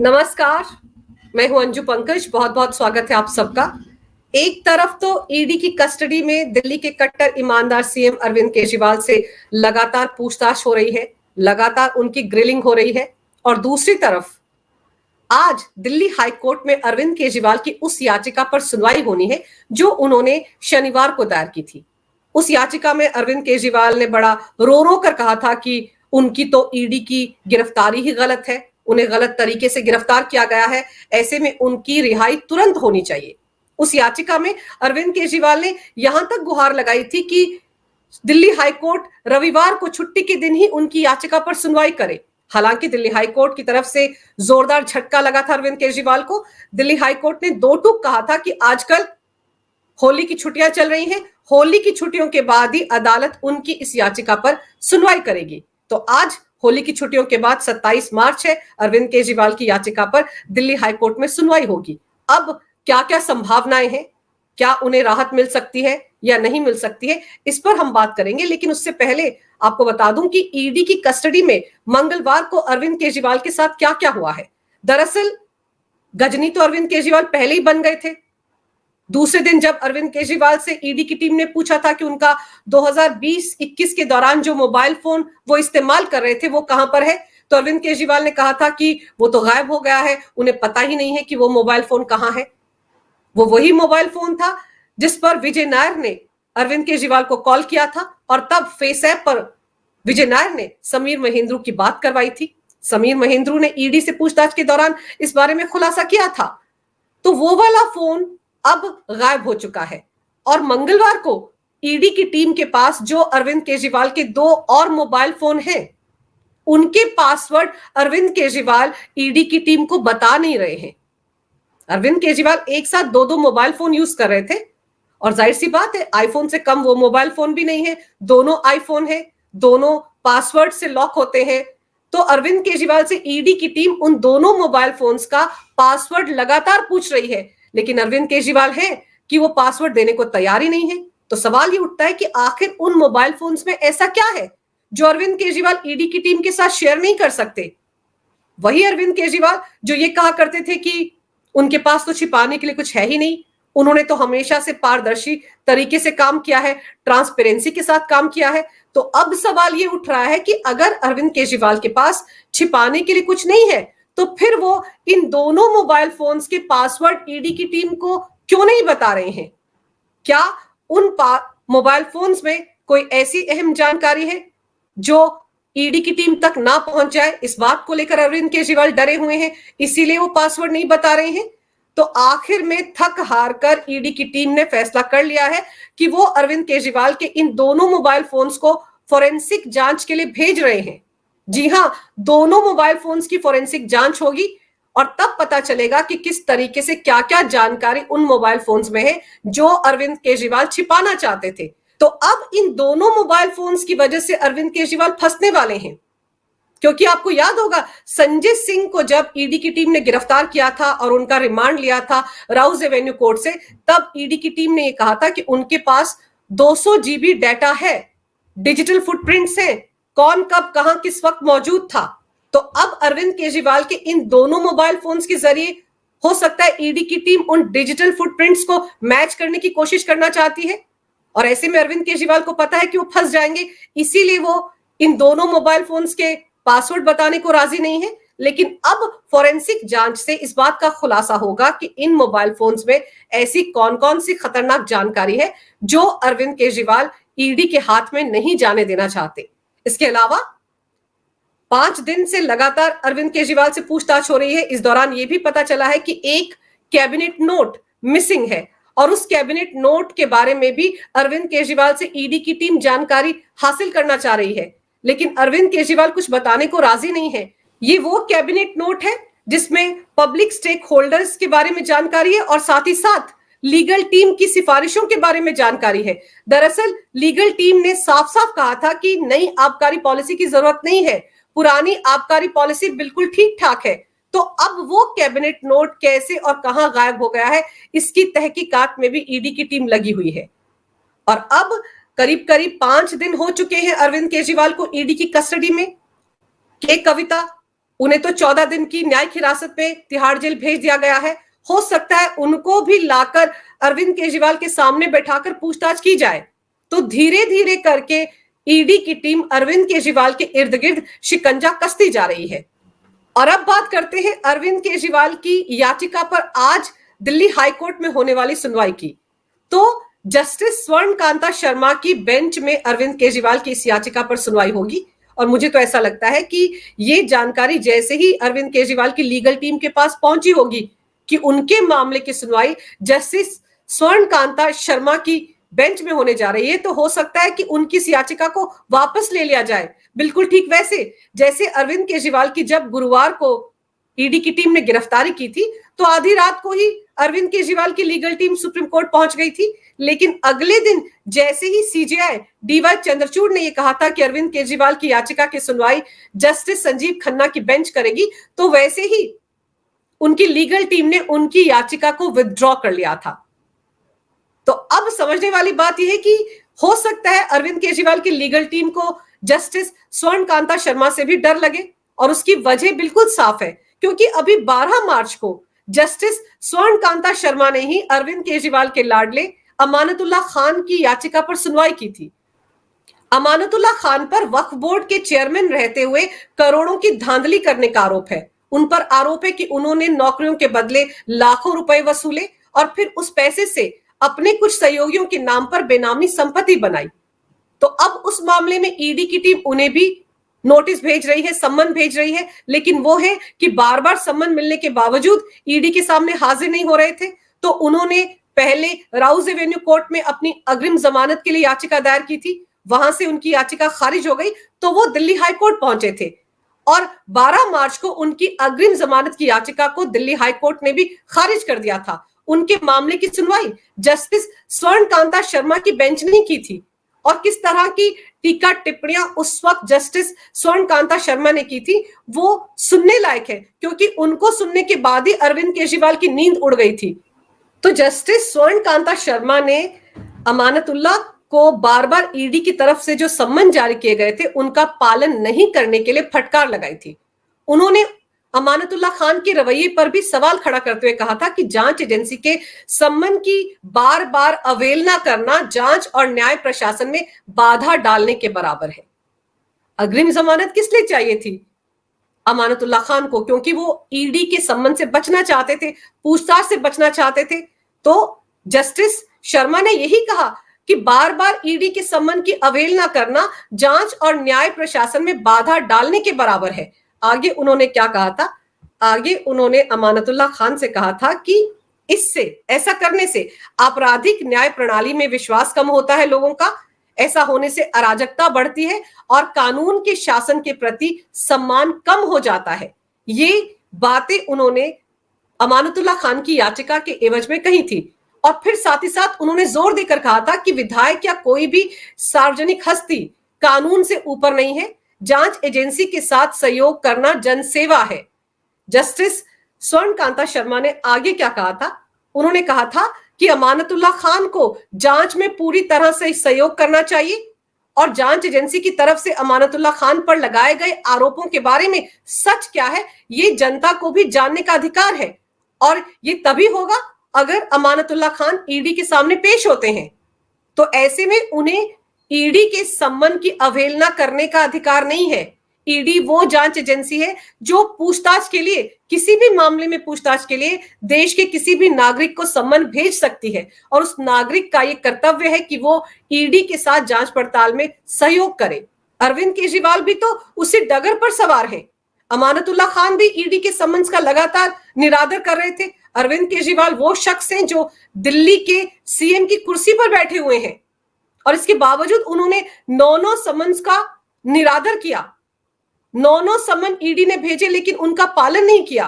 नमस्कार। मैं हूं अंजू पंकज। बहुत बहुत स्वागत है आप सबका। एक तरफ तो ईडी की कस्टडी में दिल्ली के कट्टर ईमानदार सीएम अरविंद केजरीवाल से लगातार पूछताछ हो रही है, लगातार उनकी ग्रिलिंग हो रही है, और दूसरी तरफ आज दिल्ली हाई कोर्ट में अरविंद केजरीवाल की उस याचिका पर सुनवाई होनी है जो उन्होंने शनिवार को दायर की थी। उस याचिका में अरविंद केजरीवाल ने बड़ा रो रो कर कहा था कि उनकी तो ईडी की गिरफ्तारी ही गलत है, उन्हें गलत तरीके से गिरफ्तार किया गया है, ऐसे में उनकी रिहाई तुरंत होनी चाहिए। उस याचिका में अरविंद केजरीवाल ने यहां तक गुहार लगाई थी कि दिल्ली हाईकोर्ट रविवार को छुट्टी के दिन ही उनकी याचिका पर सुनवाई करे। हालांकि दिल्ली हाईकोर्ट की तरफ से जोरदार झटका लगा था अरविंद केजरीवाल को। दिल्ली हाईकोर्ट ने दो टूक कहा था कि आजकल होली की छुट्टियां चल रही हैं, होली की छुट्टियों के बाद ही अदालत उनकी इस याचिका पर सुनवाई करेगी। तो आज होली की छुट्टियों के बाद 27 मार्च है, अरविंद केजरीवाल की याचिका पर दिल्ली हाईकोर्ट में सुनवाई होगी। अब क्या क्या संभावनाएं हैं, क्या उन्हें राहत मिल सकती है या नहीं मिल सकती है, इस पर हम बात करेंगे। लेकिन उससे पहले आपको बता दूं कि ईडी की कस्टडी में मंगलवार को अरविंद केजरीवाल के साथ क्या क्या हुआ है। दरअसल गजनी तो अरविंद केजरीवाल पहले ही बन गए थे। दूसरे दिन जब अरविंद केजरीवाल से ईडी की टीम ने पूछा था कि उनका 2020-21 के दौरान जो मोबाइल फोन वो इस्तेमाल कर रहे थे वो कहां पर है, तो अरविंद केजरीवाल ने कहा था कि वो तो गायब हो गया है, उन्हें पता ही नहीं है कि वो मोबाइल फोन कहां है। वो वही मोबाइल फोन था जिस पर विजय नायर ने अरविंद केजरीवाल को कॉल किया था, और तब फेस ऐप पर विजय नायर ने समीर महेंद्रू की बात करवाई थी। समीर महेंद्रू ने ईडी से पूछताछ के दौरान इस बारे में खुलासा किया था। तो वो वाला फोन अब गायब हो चुका है, और मंगलवार को ईडी की टीम के पास जो अरविंद केजरीवाल के 2 और मोबाइल फोन हैं, उनके पासवर्ड अरविंद केजरीवाल ईडी की टीम को बता नहीं रहे हैं। अरविंद केजरीवाल एक साथ 2-2 मोबाइल फोन यूज कर रहे थे, और जाहिर सी बात है आईफोन से कम वो मोबाइल फोन भी नहीं है। दोनों आईफोन है, दोनों पासवर्ड से लॉक होते हैं। तो अरविंद केजरीवाल से ईडी की टीम उन दोनों मोबाइल फोन्स का पासवर्ड लगातार पूछ रही है, लेकिन अरविंद केजरीवाल है कि वो पासवर्ड देने को तैयार ही नहीं है। तो सवाल ये उठता है कि आखिर उन मोबाइल फोन्स में ऐसा क्या है जो अरविंद केजरीवाल ईडी की टीम के साथ शेयर नहीं कर सकते। वही अरविंद केजरीवाल जो ये कहा करते थे कि उनके पास तो छिपाने के लिए कुछ है ही नहीं, उन्होंने तो हमेशा से पारदर्शी तरीके से काम किया है, ट्रांसपेरेंसी के साथ काम किया है। तो अब सवाल ये उठ रहा है कि अगर अरविंद केजरीवाल के पास छिपाने के लिए कुछ नहीं है, तो फिर वो इन दोनों मोबाइल फोन्स के पासवर्ड ईडी की टीम को क्यों नहीं बता रहे हैं। क्या उन मोबाइल फोन्स में कोई ऐसी अहम जानकारी है जो ईडी की टीम तक ना पहुंच जाए? इस बात को लेकर अरविंद केजरीवाल डरे हुए हैं, इसीलिए वो पासवर्ड नहीं बता रहे हैं। तो आखिर में थक हार कर ईडी की टीम ने फैसला कर लिया है कि वो अरविंद केजरीवाल के इन दोनों मोबाइल फोन्स को फोरेंसिक जांच के लिए भेज रहे हैं। जी हां, दोनों मोबाइल फोन्स की फोरेंसिक जांच होगी, और तब पता चलेगा कि किस तरीके से क्या क्या जानकारी उन मोबाइल फोन्स में है जो अरविंद केजरीवाल छिपाना चाहते थे। तो अब इन दोनों मोबाइल फोन्स की वजह से अरविंद केजरीवाल फंसने वाले हैं, क्योंकि आपको याद होगा संजय सिंह को जब ईडी की टीम ने गिरफ्तार किया था और उनका रिमांड लिया था राउज एवेन्यू कोर्ट से, तब ईडी की टीम ने यह कहा था कि उनके पास 200 GB डाटा है, डिजिटल फुटप्रिंट्स हैं, कौन कब कहां किस वक्त मौजूद था। तो अब अरविंद केजरीवाल के इन दोनों मोबाइल फोन्स के जरिए हो सकता है ईडी की टीम उन डिजिटल फुटप्रिंट्स को मैच करने की कोशिश करना चाहती है, और ऐसे में अरविंद केजरीवाल को पता है कि वो फंस जाएंगे, इसीलिए वो इन दोनों मोबाइल फोन्स के पासवर्ड बताने को राजी नहीं है। लेकिन अब फोरेंसिक जांच से इस बात का खुलासा होगा कि इन मोबाइल फोन्स में ऐसी कौन कौन सी खतरनाक जानकारी है जो अरविंद केजरीवाल ईडी के हाथ में नहीं जाने देना चाहते। इसके अलावा 5 दिन से लगातार अरविंद केजरीवाल से पूछताछ हो रही है। इस दौरान यह भी पता चला है कि एक कैबिनेट नोट मिसिंग है, और उस कैबिनेट नोट के बारे में भी अरविंद केजरीवाल से ईडी की टीम जानकारी हासिल करना चाह रही है, लेकिन अरविंद केजरीवाल कुछ बताने को राजी नहीं है। ये वो कैबिनेट नोट है जिसमें पब्लिक स्टेक होल्डर्स के बारे में जानकारी है, और साथ ही साथ लीगल टीम की सिफारिशों के बारे में जानकारी है। दरअसल लीगल टीम ने साफ साफ कहा था कि नई आबकारी पॉलिसी की जरूरत नहीं है, पुरानी आबकारी पॉलिसी बिल्कुल ठीक ठाक है। तो अब वो कैबिनेट नोट कैसे और कहां गायब हो गया है, इसकी तहकीकात में भी ईडी की टीम लगी हुई है। और अब करीब करीब 5 दिन हो चुके हैं अरविंद केजरीवाल को ईडी की कस्टडी में। के कविता उन्हें तो 14 दिन की न्यायिक हिरासत में तिहाड़ जेल भेज दिया गया है। हो सकता है उनको भी लाकर अरविंद केजरीवाल के सामने बैठाकर पूछताछ की जाए। तो धीरे धीरे करके ईडी की टीम अरविंद केजरीवाल के इर्द गिर्द शिकंजा कसती जा रही है। और अब बात करते हैं अरविंद केजरीवाल की याचिका पर आज दिल्ली हाईकोर्ट में होने वाली सुनवाई की। तो जस्टिस स्वर्ण कांता शर्मा की बेंच में अरविंद केजरीवाल की इस याचिका पर सुनवाई होगी। और मुझे तो ऐसा लगता है कि ये जानकारी जैसे ही अरविंद केजरीवाल की लीगल टीम के पास पहुंची होगी कि उनके मामले की सुनवाई जस्टिस स्वर्ण कांता शर्मा की बेंच में होने जा रही है, तो हो सकता है कि उनकी इस याचिका को वापस ले लिया जाए। बिल्कुल ठीक वैसे जैसे अरविंद केजरीवाल की जब गुरुवार को ईडी की टीम ने गिरफ्तारी की थी, तो आधी रात को ही अरविंद केजरीवाल की लीगल टीम सुप्रीम कोर्ट पहुंच गई थी। लेकिन अगले दिन जैसे ही सीजेआई डीवाई चंद्रचूड़ ने यह कहा था कि अरविंद केजरीवाल की याचिका की सुनवाई जस्टिस संजीव खन्ना की बेंच करेगी, तो वैसे ही उनकी लीगल टीम ने उनकी याचिका को विथड्रॉ कर लिया था। तो अब समझने वाली बात यह है कि हो सकता है अरविंद केजरीवाल की लीगल टीम को जस्टिस स्वर्ण कांता शर्मा से भी डर लगे। और उसकी वजह बिल्कुल साफ है, क्योंकि अभी 12 मार्च को जस्टिस स्वर्ण कांता शर्मा ने ही अरविंद केजरीवाल के लाडले अमानतुल्ला खान की याचिका पर सुनवाई की थी। अमानतुल्ला खान पर वक्फ बोर्ड के चेयरमैन रहते हुए करोड़ों की धांधली करने का आरोप है। उन पर आरोप है कि उन्होंने नौकरियों के बदले लाखों रुपए वसूले और फिर उस पैसे से अपने कुछ सहयोगियों के नाम पर बेनामी संपत्ति बनाई। तो अब उस मामले में ईडी की टीम उन्हें भी नोटिस भेज रही है, सम्मन भेज रही है, लेकिन वो है कि बार बार सम्मन मिलने के बावजूद ईडी के सामने हाजिर नहीं हो रहे थे। तो उन्होंने पहले राउज एवेन्यू कोर्ट में अपनी अग्रिम जमानत के लिए याचिका दायर की थी, वहां से उनकी याचिका खारिज हो गई, तो वो दिल्ली हाईकोर्ट पहुंचे थे और 12 मार्च को उनकी अग्रिम जमानत की याचिका को दिल्ली हाईकोर्ट ने भी खारिज कर दिया था। उनके मामले की सुनवाई जस्टिस स्वर्ण कांता शर्मा की बेंच ने की थी। और किस तरह की टीका टिप्पणियां उस वक्त जस्टिस स्वर्ण कांता शर्मा ने की थी, वो सुनने लायक है, क्योंकि उनको सुनने के बाद ही अरविंद केजरीवाल की नींद उड़ गई थी। तो जस्टिस स्वर्ण कांता शर्मा ने अमानतुल्ला को बार बार ईडी की तरफ से जो सम्मन जारी किए गए थे उनका पालन नहीं करने के लिए फटकार लगाई थी। उन्होंने अमानतुल्ला खान के रवैये पर भी सवाल खड़ा करते हुए कहा था कि जांच एजेंसी के सम्मन की बार बार अवहेलना करना जांच और न्याय प्रशासन में बाधा डालने के बराबर है। अग्रिम जमानत किस लिए चाहिए थी अमानतुल्ला खान को? क्योंकि वो ईडी के सम्मन से बचना चाहते थे, पूछताछ से बचना चाहते थे। तो जस्टिस शर्मा ने यही कहा कि बार बार ईडी के सम्मन की अवहेलना करना जांच और न्याय प्रशासन में बाधा डालने के बराबर है। आगे उन्होंने क्या कहा था? आगे उन्होंने अमानतुल्ला खान से कहा था कि इससे, ऐसा करने से आपराधिक न्याय प्रणाली में विश्वास कम होता है लोगों का, ऐसा होने से अराजकता बढ़ती है और कानून के शासन के प्रति सम्मान कम हो जाता है। ये बातें उन्होंने अमानतुल्ला खान की याचिका के एवज में कही थी। और फिर साथ ही साथ उन्होंने जोर देकर कहा था कि विधायक या कोई भी सार्वजनिक हस्ती कानून से ऊपर नहीं है, जांच एजेंसी के साथ सहयोग करना जनसेवा है। जस्टिस स्वर्ण कांता शर्मा ने आगे क्या कहा था? उन्होंने कहा था कि अमानतुल्ला खान को जांच में पूरी तरह से सहयोग करना चाहिए और जांच एजेंसी की तरफ से अमानतुल्ला खान पर लगाए गए आरोपों के बारे में सच क्या है ये जनता को भी जानने का अधिकार है। और ये तभी होगा अगर अमानतुल्ला खान ईडी के सामने पेश होते हैं। तो ऐसे में उन्हें ईडी के सम्मन की अवहेलना करने का अधिकार नहीं है। ईडी वो जांच एजेंसी है जो पूछताछ के लिए, किसी भी मामले में पूछताछ के लिए देश के किसी भी नागरिक को सम्मन भेज सकती है और उस नागरिक का ये कर्तव्य है कि वो ईडी के साथ जांच पड़ताल में सहयोग करे। अरविंद केजरीवाल भी तो उसी डगर पर सवार हैं। अमानतुल्ला खान भी ईडी के सम्मन का लगातार निरादर कर रहे थे। अरविंद केजरीवाल वो शख्स हैं जो दिल्ली के सीएम की कुर्सी पर बैठे हुए हैं और इसके बावजूद उन्होंने 9 समन्स का निरादर किया। 9 समन ईडी ने भेजे लेकिन उनका पालन नहीं किया।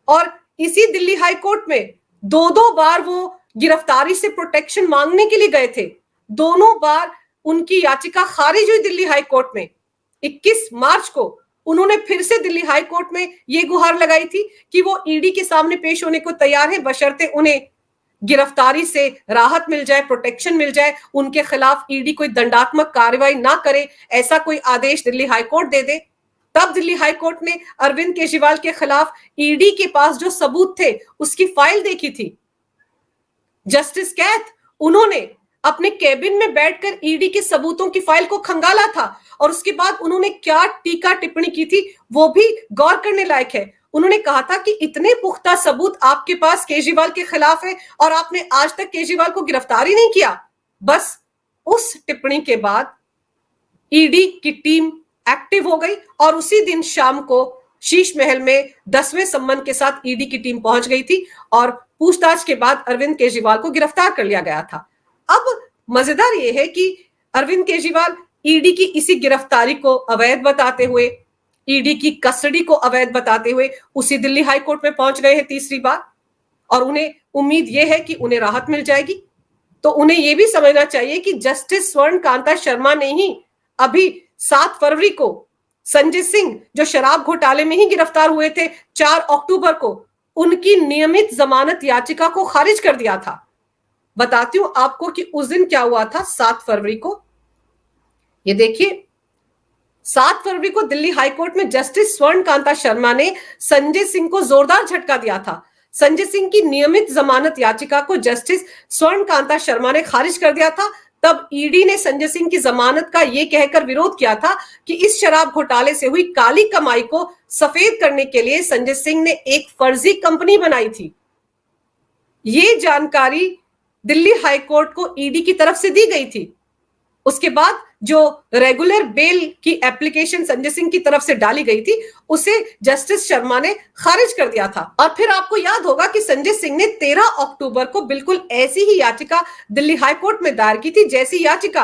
और इसी दिल्ली हाई कोर्ट में 2 बार वो गिरफ्तारी से प्रोटेक्शन मांगने के लिए गए थे। दोनों बार उनकी याचिका खारिज हुई दिल्ली हाई कोर्ट में। 21 मार्च को उन्होंने फिर से दिल्ली हाई कोर्ट में ये गुहार लगाई थी कि वो ईडी के सामने पेश होने को तैयार है, बशर्ते उन्हें गिरफ्तारी से राहत मिल जाए, प्रोटेक्शन मिल जाए, उनके खिलाफ ईडी कोई दंडात्मक कार्रवाई ना करे, ऐसा कोई आदेश दिल्ली हाई कोर्ट दे दे। तब दिल्ली हाई कोर्ट ने अरविंद केजरीवाल के खिलाफ ईडी के पास जो सबूत थे उसकी फाइल देखी थी। जस्टिस कैथ, उन्होंने अपने केबिन में बैठकर ईडी के सबूतों की फाइल को खंगाला था और उसके बाद उन्होंने क्या टीका टिप्पणी की थी वो भी गौर करने लायक है। उन्होंने कहा था कि इतने पुख्ता सबूत आपके पास केजरीवाल के खिलाफ है और आपने आज तक केजरीवाल को गिरफ्तार ही नहीं किया। बस उस टिप्पणी के बाद ईडी की टीम एक्टिव हो गई और उसी दिन शाम को शीश महल में 10वें सम्मन के साथ ईडी की टीम पहुंच गई थी और पूछताछ के बाद अरविंद केजरीवाल को गिरफ्तार कर लिया गया था। अब मजेदार यह है कि अरविंद केजरीवाल ईडी की इसी गिरफ्तारी को अवैध बताते हुए, ईडी की कस्टडी को अवैध बताते हुए उसी दिल्ली हाई कोर्ट में पहुंच गए हैं तीसरी बार और उन्हें उम्मीद यह है कि उन्हें राहत मिल जाएगी। तो उन्हें यह भी समझना चाहिए कि जस्टिस स्वर्ण कांता शर्मा ने ही अभी 7 फरवरी को संजय सिंह जो शराब घोटाले में ही गिरफ्तार हुए थे 4 अक्टूबर को उनकी नियमित जमानत याचिका को खारिज कर दिया था। बताती हूं आपको कि उस दिन क्या हुआ था 7 फरवरी को। ये देखिए, 7 फरवरी को दिल्ली हाईकोर्ट में जस्टिस स्वर्ण कांता शर्मा ने संजय सिंह को जोरदार झटका दिया था। संजय सिंह की नियमित जमानत याचिका को जस्टिस स्वर्ण कांता शर्मा ने खारिज कर दिया था। तब ईडी ने संजय सिंह की जमानत का यह कहकर विरोध किया था कि इस शराब घोटाले से हुई काली कमाई को सफेद करने के लिए संजय सिंह ने एक फर्जी कंपनी बनाई थी। ये जानकारी दिल्ली हाईकोर्ट को ईडी की तरफ से दी गई थी। उसके बाद जो रेगुलर बेल की एप्लीकेशन संजय सिंह की तरफ से डाली गई थी उसे जस्टिस शर्मा ने खारिज कर दिया था। और फिर आपको याद होगा कि संजय सिंह ने 13 अक्टूबर को बिल्कुल ऐसी ही याचिका दिल्ली हाईकोर्ट में दायर की थी जैसी याचिका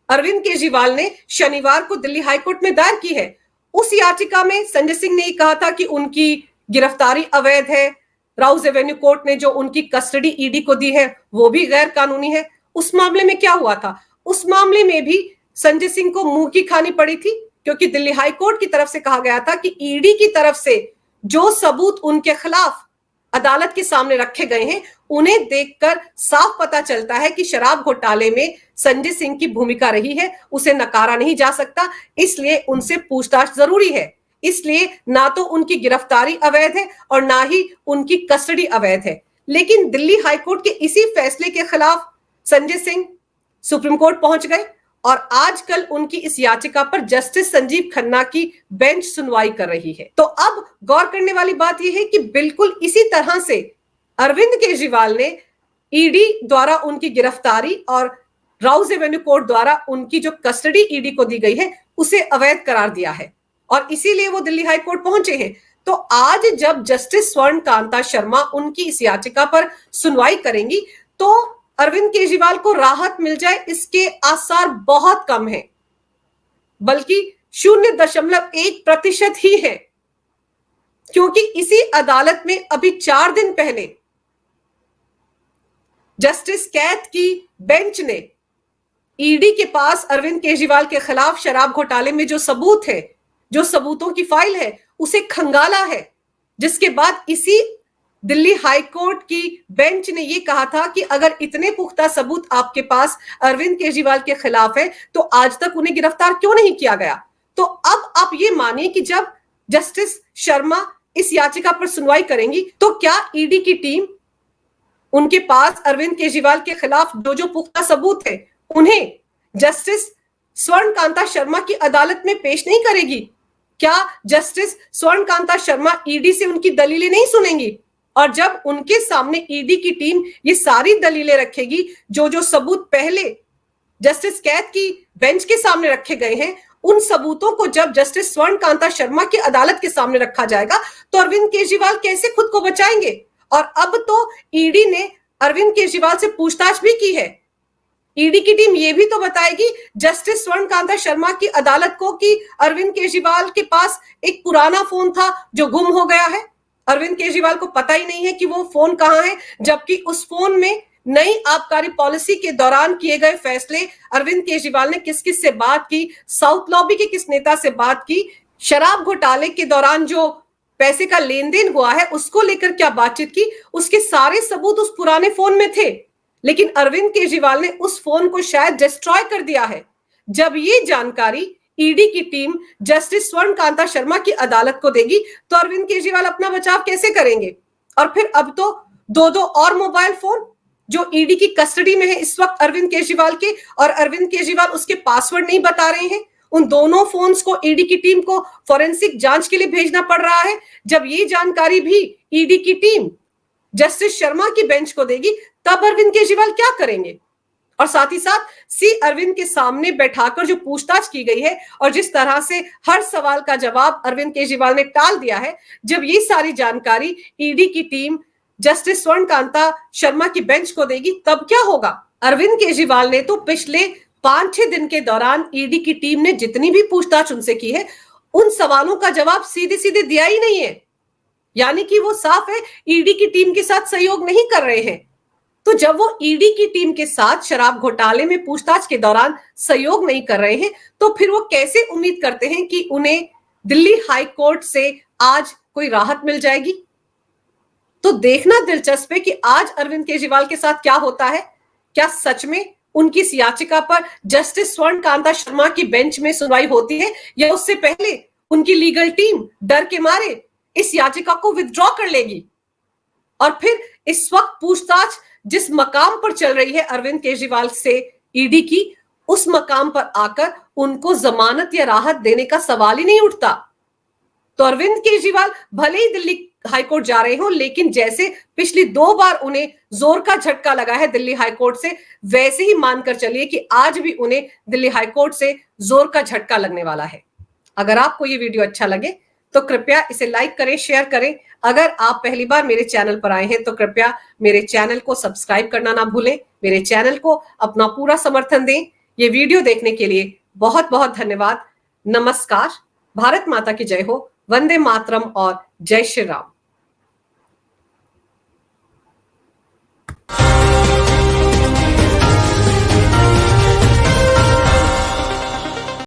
अरविंद केजरीवाल ने शनिवार को दिल्ली हाईकोर्ट में दायर की है। उस याचिका में संजय सिंह ने कहा था कि उनकी गिरफ्तारी अवैध है, राउज एवेन्यू कोर्ट ने जो उनकी कस्टडी ईडी को दी है वो भी गैर कानूनी है। उस मामले में क्या हुआ था? उस मामले में भी संजय सिंह को मुंह की खानी पड़ी थी क्योंकि दिल्ली हाई कोर्ट की तरफ से कहा गया था कि ईडी की तरफ से जो सबूत उनके खिलाफ अदालत के सामने रखे गए हैं उन्हें देखकर साफ पता चलता है कि शराब घोटाले में संजय सिंह की भूमिका रही है, उसे नकारा नहीं जा सकता, इसलिए उनसे पूछताछ जरूरी है। इसलिए ना तो उनकी गिरफ्तारी अवैध है और ना ही उनकी कस्टडी अवैध है। लेकिन दिल्ली हाईकोर्ट के इसी फैसले के खिलाफ संजय सिंह सुप्रीम कोर्ट पहुंच गए और आजकल उनकी इस याचिका पर जस्टिस संजीव खन्ना की बेंच सुनवाई कर रही है। तो अब गौर करने वाली बात यह है कि बिल्कुल इसी तरह से अरविंद केजरीवाल ने ईडी द्वारा उनकी गिरफ्तारी और राउज एवेन्यू कोर्ट द्वारा उनकी जो कस्टडी ईडी को दी गई है उसे अवैध करार दिया है और इसीलिए वो दिल्ली हाई कोर्ट पहुंचे हैं। तो आज जब जस्टिस स्वर्ण कांता शर्मा उनकी इस याचिका पर सुनवाई करेंगी तो अरविंद केजरीवाल को राहत मिल जाए इसके आसार बहुत कम है, बल्कि 0.1% ही है, क्योंकि इसी अदालत में अभी 4 दिन पहले जस्टिस कैथ की बेंच ने ईडी के पास अरविंद केजरीवाल के खिलाफ शराब घोटाले में जो सबूत है, जो सबूतों की फाइल है, उसे खंगाला है। जिसके बाद इसी दिल्ली हाई कोर्ट की बेंच ने यह कहा था कि अगर इतने पुख्ता सबूत आपके पास अरविंद केजरीवाल के खिलाफ है तो आज तक उन्हें गिरफ्तार क्यों नहीं किया गया। तो अब आप ये मानिए कि जब जस्टिस शर्मा इस याचिका पर सुनवाई करेंगी तो क्या ईडी की टीम उनके पास अरविंद केजरीवाल के खिलाफ जो पुख्ता सबूत है उन्हें जस्टिस स्वर्ण कांता शर्मा की अदालत में पेश नहीं करेगी? क्या जस्टिस स्वर्ण कांता शर्मा ईडी से उनकी दलीलें नहीं सुनेंगी? और जब उनके सामने ईडी की टीम ये सारी दलीलें रखेगी, जो सबूत पहले जस्टिस कैथ की बेंच के सामने रखे गए हैं, उन सबूतों को जब जस्टिस स्वर्ण कांता शर्मा की अदालत के सामने रखा जाएगा तो अरविंद केजरीवाल कैसे खुद को बचाएंगे? और अब तो ईडी ने अरविंद केजरीवाल से पूछताछ भी की है। ईडी की टीम ये भी तो बताएगी जस्टिस स्वर्ण कांता शर्मा की अदालत को कि अरविंद केजरीवाल के पास एक पुराना फोन था जो गुम हो गया है। अरविंद केजरीवाल को पता ही नहीं है कि वो फोन कहां है, जबकि उस फोन में नई आबकारी पॉलिसी के दौरान किए गए फैसले, अरविंद केजरीवाल ने किस किस से बात की, साउथ लॉबी के किस नेता से बात की, शराब घोटाले के दौरान जो पैसे का लेन देन हुआ है उसको लेकर क्या बातचीत की, उसके सारे सबूत उस पुराने फोन में थे। लेकिन अरविंद केजरीवाल ने उस फोन को शायद डिस्ट्रॉय कर दिया है। जब ये जानकारी ईडी की टीम जस्टिस स्वर्ण कांता शर्मा की अदालत को देगी तो अरविंद केजरीवाल अपना बचाव कैसे करेंगे? और फिर अब तो दो दो और मोबाइल फोन जो ईडी की कस्टडी में है इस वक्त अरविंद केजरीवाल के, और अरविंद केजरीवाल उसके पासवर्ड नहीं बता रहे हैं। उन दोनों फोन्स को ईडी की टीम को फॉरेंसिक जांच के लिए भेजना पड़ रहा है। जब ये जानकारी भी ईडी की टीम जस्टिस शर्मा की बेंच को देगी तब अरविंद केजरीवाल क्या करेंगे? और साथ ही साथ सी अरविंद के सामने बैठाकर जो पूछताछ की गई है और जिस तरह से हर सवाल का जवाब अरविंद केजरीवाल ने टाल दिया है, जब ये सारी जानकारी ईडी की टीम जस्टिस स्वर्ण कांता शर्मा की बेंच को देगी तब क्या होगा? अरविंद केजरीवाल ने तो पिछले 5-6 दिन के दौरान ईडी की टीम ने जितनी भी पूछताछ उनसे की है उन सवालों का जवाब सीधे सीधे दिया ही नहीं है। यानी कि वो साफ है ईडी की टीम के साथ सहयोग नहीं कर रहे हैं। तो जब वो ईडी की टीम के साथ शराब घोटाले में पूछताछ के दौरान सहयोग नहीं कर रहे हैं तो फिर वो कैसे उम्मीद करते हैं कि उन्हें दिल्ली हाई कोर्ट से आज कोई राहत मिल जाएगी? तो देखना दिलचस्प है कि आज अरविंद केजरीवाल के साथ क्या होता है। क्या सच में उनकी इस याचिका पर जस्टिस स्वर्ण कांता शर्मा की बेंच में सुनवाई होती है या उससे पहले उनकी लीगल टीम डर के मारे इस याचिका को विथड्रॉ कर लेगी? और फिर इस वक्त पूछताछ जिस मकाम पर चल रही है अरविंद केजरीवाल से ईडी की, उस मकाम पर आकर उनको जमानत या राहत देने का सवाल ही नहीं उठता। तो अरविंद केजरीवाल भले ही दिल्ली हाईकोर्ट जा रहे हो, लेकिन जैसे पिछली 2 बार उन्हें जोर का झटका लगा है दिल्ली हाईकोर्ट से, वैसे ही मानकर चलिए कि आज भी उन्हें दिल्ली हाईकोर्ट से जोर का झटका लगने वाला है। अगर आपको ये वीडियो अच्छा लगे तो कृपया इसे लाइक करें, शेयर करें। अगर आप पहली बार मेरे चैनल पर आए हैं तो कृपया मेरे चैनल को सब्सक्राइब करना ना भूलें। मेरे चैनल को अपना पूरा समर्थन दें। ये वीडियो देखने के लिए बहुत बहुत धन्यवाद। नमस्कार। भारत माता की जय हो। वंदे मातरम और जय श्री राम।